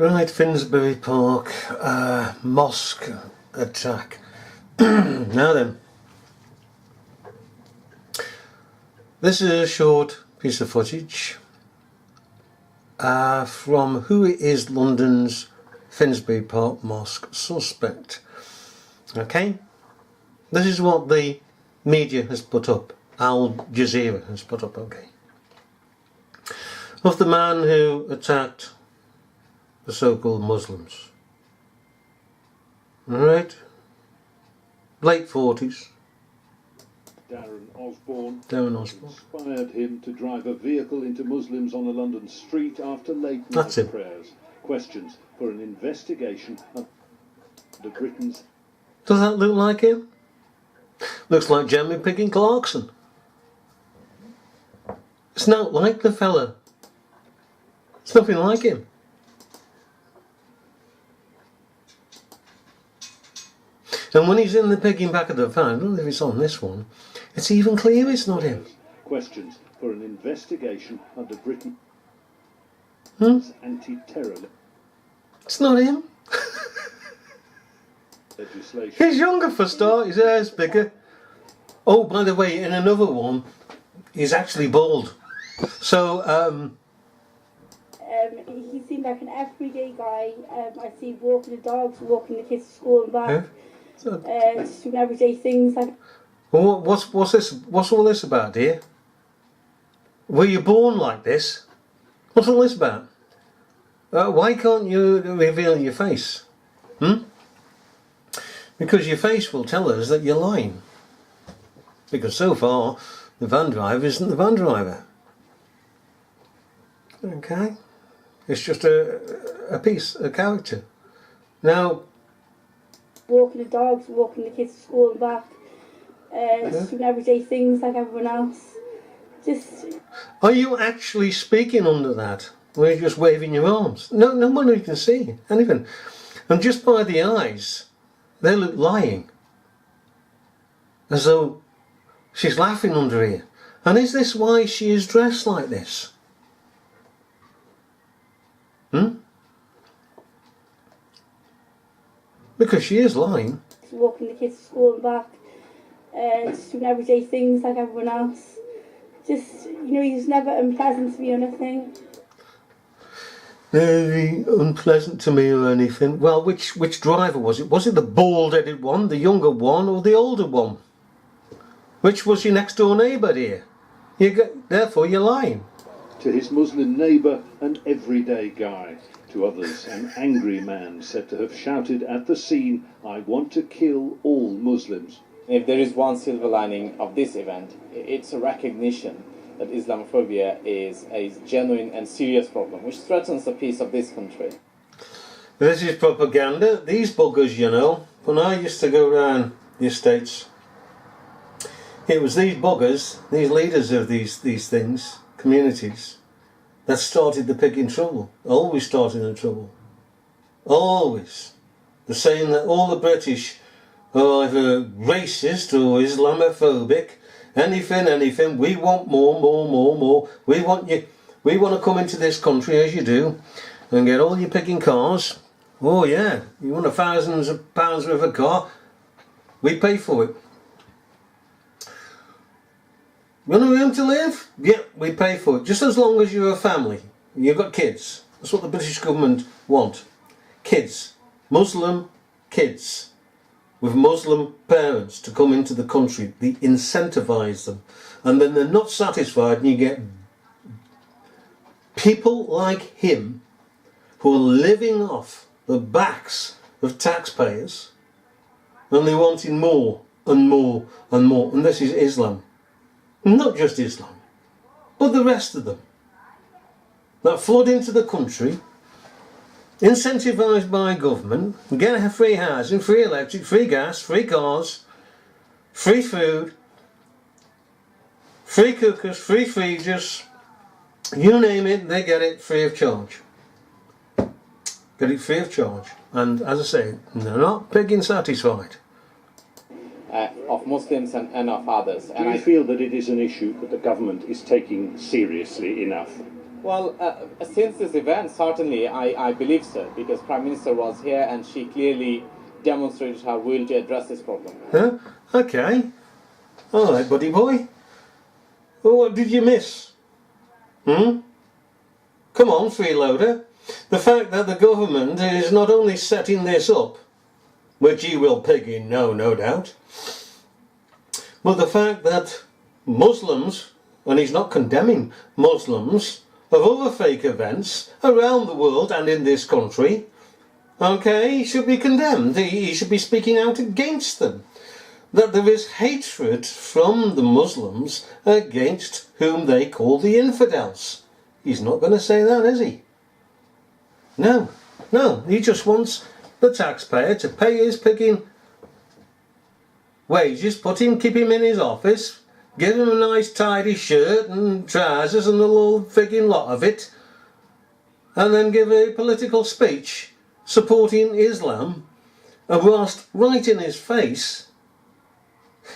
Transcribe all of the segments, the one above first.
Right, Finsburgh Park, mosque attack. Now then, this is a short piece of footage from who is London's Finsburgh Park mosque suspect. Okay, this is what the media has put up, Al Jazeera has put up, okay, of the man who attacked the so-called Muslims. Alright, late 40s. Darren Osborne Inspired him to drive a vehicle into Muslims on a London street after late night prayers. Questions for an investigation of Britain's... Does that look like him? Looks like Jeremy Piggin Clarkson. It's not like the fella. It's nothing like him. And when he's in the pigging back of the van, I don't know if it's on this one, it's even clear it's not him. Questions for an investigation under Britain's anti-terror It's not him. legislation. He's younger for a start, his hair's bigger. Oh, by the way, in another one, he's actually bald. So, he seemed like an everyday guy. I see walking the dogs, walking the kids to school and back. Just doing everyday things like. Well, what's this? What's all this about, dear? Were you born like this? What's all this about? Why can't you reveal your face? Because your face will tell us that you're lying. Because so far, the van driver isn't the van driver. Okay? It's just a character. Now, walking the dogs, walking the kids to school and back. Just doing everyday things like everyone else. Just. Are you actually speaking under that? Or are you just waving your arms? No one can see anything. And just by the eyes, they look lying. As though she's laughing under here. And is this why she is dressed like this? Because she is lying. Walking the kids to school and back. Just doing everyday things like everyone else. Just, he's never unpleasant to me or nothing. Very unpleasant to me or anything. Well, which driver was it? Was it the bald-headed one, the younger one, or the older one? Which was your next door neighbour here? Therefore you're lying. To his Muslim neighbour, an everyday guy. To others, an angry man said to have shouted at the scene, "I want to kill all Muslims." If there is one silver lining of this event, it's a recognition that Islamophobia is a genuine and serious problem which threatens the peace of this country. This is propaganda. These buggers, when I used to go around the estates, it was these buggers, these leaders of these things, communities, that started the pig in trouble. Always started in trouble. Always. They're saying that all the British are either racist or Islamophobic. Anything. We want more. We want to come into this country as you do and get all your picking cars. Oh yeah, you want thousands of pounds worth of car? We pay for it. You want a room to live? Yeah, we pay for it. Just as long as you're a family. You've got kids. That's what the British government want. Kids. Muslim kids. With Muslim parents to come into the country. They incentivise them. And then they're not satisfied and you get people like him who are living off the backs of taxpayers and they're wanting more and more and more. And this is Islam. Not just Islam, but the rest of them that flood into the country, incentivised by government, get free housing, free electric, free gas, free cars, free food, free cookers, free freezers, you name it, they get it free of charge. Get it free of charge. And as I say, they're not pigging satisfied. Of Muslims and of others. Do you feel that it is an issue that the government is taking seriously enough? Well, since this event, certainly I believe so, because Prime Minister was here and she clearly demonstrated her will to address this problem. Huh? Okay. All right, buddy boy. Well, what did you miss? Come on, freeloader. The fact that the government is not only setting this up, which he will pig in, no doubt, but the fact that Muslims, and he's not condemning Muslims, of other fake events around the world and in this country, okay, he should be condemned. He should be speaking out against them. That there is hatred from the Muslims against whom they call the infidels. He's not going to say that, is he? No, he just wants the taxpayer to pay his picking wages, keep him in his office, give him a nice tidy shirt and trousers and a little frigging lot of it, and then give a political speech supporting Islam, and whilst right in his face,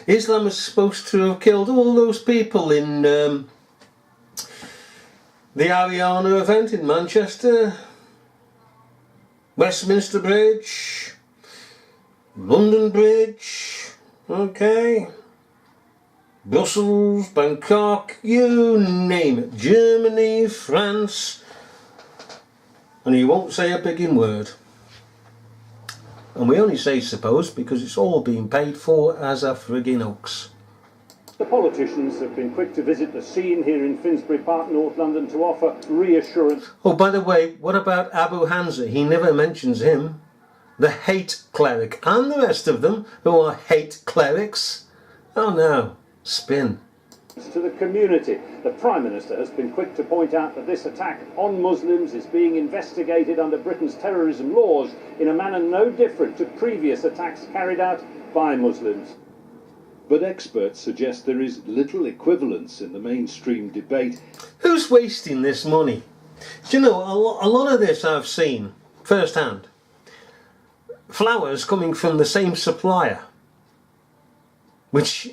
Islam is supposed to have killed all those people in the Ariana event in Manchester, Westminster Bridge, London Bridge, okay, Brussels, Bangkok, you name it, Germany, France, and he won't say a pigging word. And we only say suppose because it's all being paid for as a frigging hoax. The politicians have been quick to visit the scene here in Finsburgh Park, North London, to offer reassurance. Oh, by the way, what about Abu Hamza? He never mentions him. The hate cleric, and the rest of them who are hate clerics. Oh no, spin. To the community. The Prime Minister has been quick to point out that this attack on Muslims is being investigated under Britain's terrorism laws in a manner no different to previous attacks carried out by Muslims. But experts suggest there is little equivalence in the mainstream debate. Who's wasting this money? Do you know, a lot of this I've seen firsthand. Flowers coming from the same supplier, which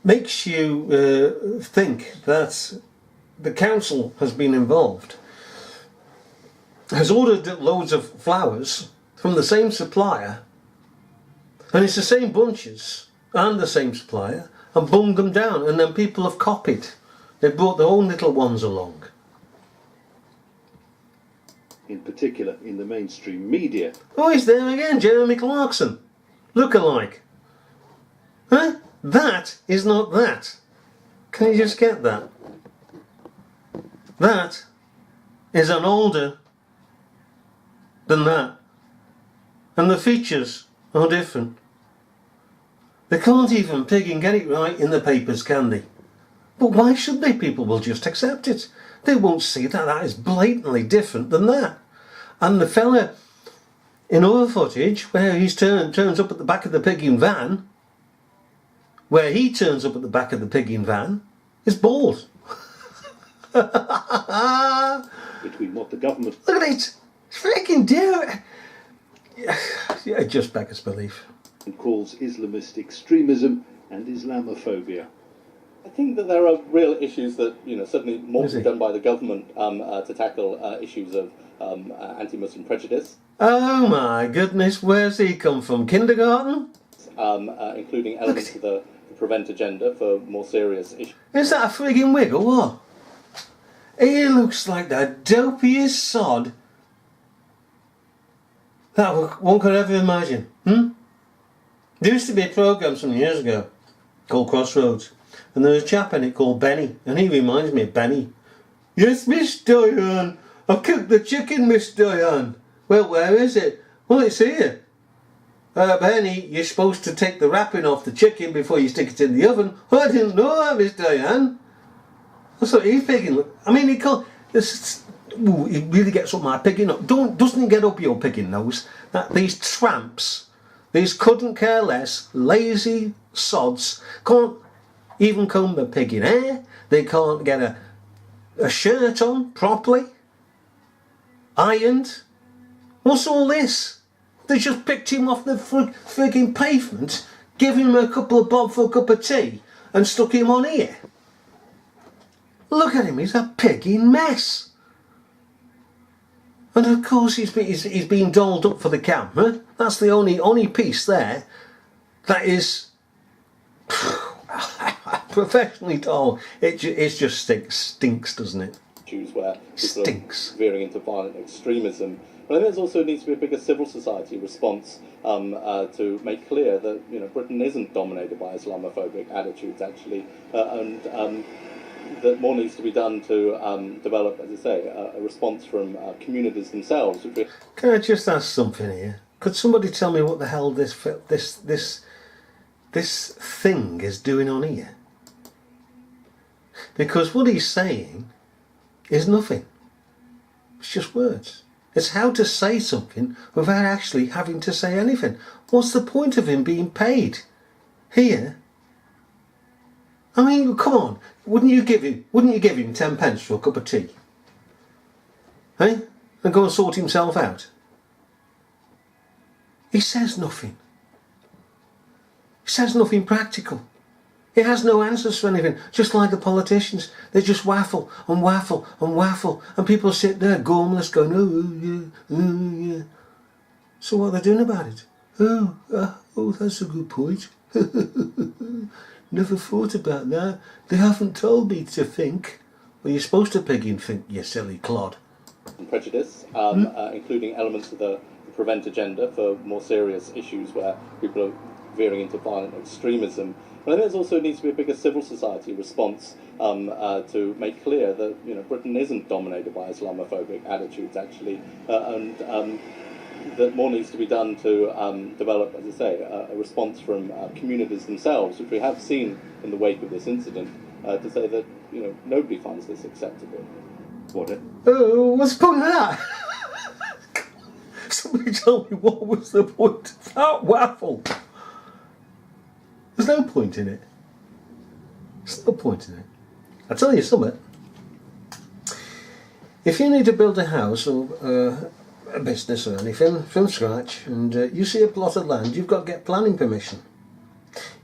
makes you think that the council has been involved, has ordered loads of flowers from the same supplier, and it's the same bunches and the same supplier, and bunged them down, and then people have copied. They've brought their own little ones along. In particular in the mainstream media. Oh, he's there again, Jeremy Clarkson. Look-alike. Huh? That is not that. Can you just get that? That is an older than that. And the features are different. They can't even pig and get it right in the papers, can they? But why should they? People will just accept it. They won't see that that is blatantly different than that. And the fella in other footage where he turns up at the back of the pigging van, is bald. Between what the government... Look at it! It's freaking do it! Yeah, it just beggars belief. ...calls Islamist extremism and Islamophobia. I think that there are real issues that, certainly more to be done by the government to tackle issues of anti-Muslim prejudice. Oh my goodness, where's he come from? Kindergarten? Including elements of the prevent agenda for more serious issues. Is that a frigging wig or what? He looks like the dopiest sod that one could ever imagine. There used to be a programme some years ago called Crossroads, and there was a chap in it called Benny, and he reminds me of Benny. Yes, Miss Diane, I've cooked the chicken, Miss Diane. Well, where is it? Well, it's here. Benny, you're supposed to take the wrapping off the chicken before you stick it in the oven. I didn't know that, Miss Diane. That's what he's picking. I mean, he can't. He really gets up my picking up. Doesn't he get up your picking nose? That these tramps, these couldn't care less, lazy sods, can't even comb their pigging hair. They can't get a shirt on properly, ironed. What's all this? They just picked him off the frigging pavement, gave him a couple of bob for a cup of tea, and stuck him on here. Look at him, he's a pigging mess. And of course he's being dolled up for the camera. That's the only piece there that is professionally dolled. It just stinks, doesn't it? Issues where people Stinks. are veering into violent extremism. But I think there also needs to be a bigger civil society response to make clear that Britain isn't dominated by Islamophobic attitudes actually, and that more needs to be done to develop, as I say, a response from communities themselves. Can I just ask something here? Could somebody tell me what the hell this thing is doing on here? Because what he's saying is nothing. It's just words. It's how to say something without actually having to say anything. What's the point of him being paid here? I mean, come on. Wouldn't you give him 10 pence for a cup of tea? Eh? And go and sort himself out? He says nothing. He says nothing practical. He has no answers for anything, just like the politicians. They just waffle and waffle and waffle, and people sit there gormless going, oh yeah. So what are they doing about it? Oh, that's a good point. Never thought about that. They haven't told me to think. Well, you're supposed to pig and think, you silly clod. Prejudice, including elements of the prevent agenda for more serious issues where people are veering into violent extremism. But I think there also needs to be a bigger civil society response to make clear that Britain isn't dominated by Islamophobic attitudes actually, and that more needs to be done to develop, as I say, a response from communities themselves, which we have seen in the wake of this incident, to say that nobody finds this acceptable. Oh, what's the point of that? Somebody tell me what was the point of that waffle? There's no point in it. There's no point in it. I'll tell you something. If you need to build a house or a business or anything from scratch, and you see a plot of land, you've got to get planning permission.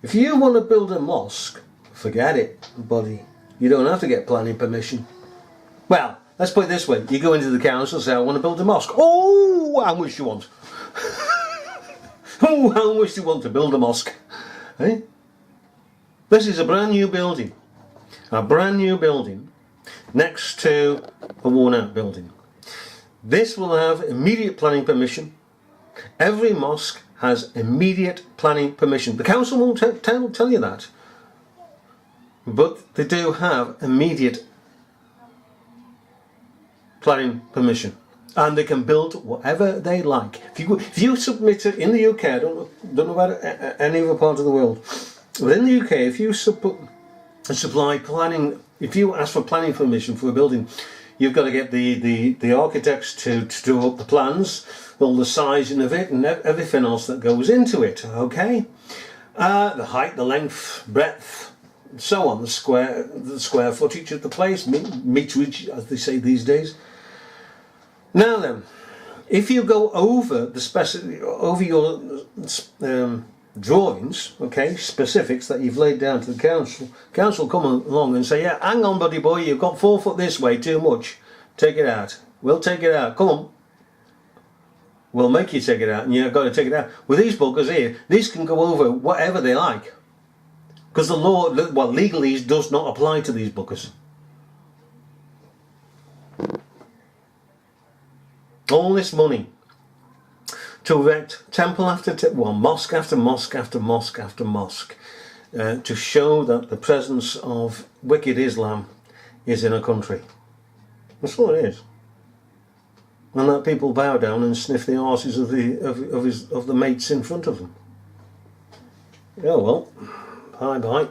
If you want to build a mosque, forget it, buddy. You don't have to get planning permission. Well, let's put it this way. You go into the council and say, I want to build a mosque. Oh, how much do you want? Oh, how much do you want to build a mosque? Eh? This is a brand new building. A brand new building next to a worn out building. This will have immediate planning permission. Every mosque has immediate planning permission. The council won't tell you that. But they do have immediate planning permission. And they can build whatever they like. If you submit it in the UK, I don't know about any other part of the world, but in the UK, if you supply planning, if you ask for planning permission for a building, you've got to get the architects to draw up the plans, all the sizing of it, and everything else that goes into it. Okay, the height, the length, breadth, and so on, the square footage of the place, meterage, as they say these days. Now then, if you go over over your drawings, okay, specifics that you've laid down to the council come along and say, yeah, hang on buddy boy, you've got 4 foot this way, too much, take it out. We'll take it out, come on. We'll make you take it out, and you've got to take it out. With these buggers here, these can go over whatever they like. Because the law, well, legalese does not apply to these buggers. All this money to erect temple after mosque after mosque after mosque after mosque, to show that the presence of wicked Islam is in a country. That's all it is. And that people bow down and sniff the arses of the mates in front of them. Yeah, well, bye bye.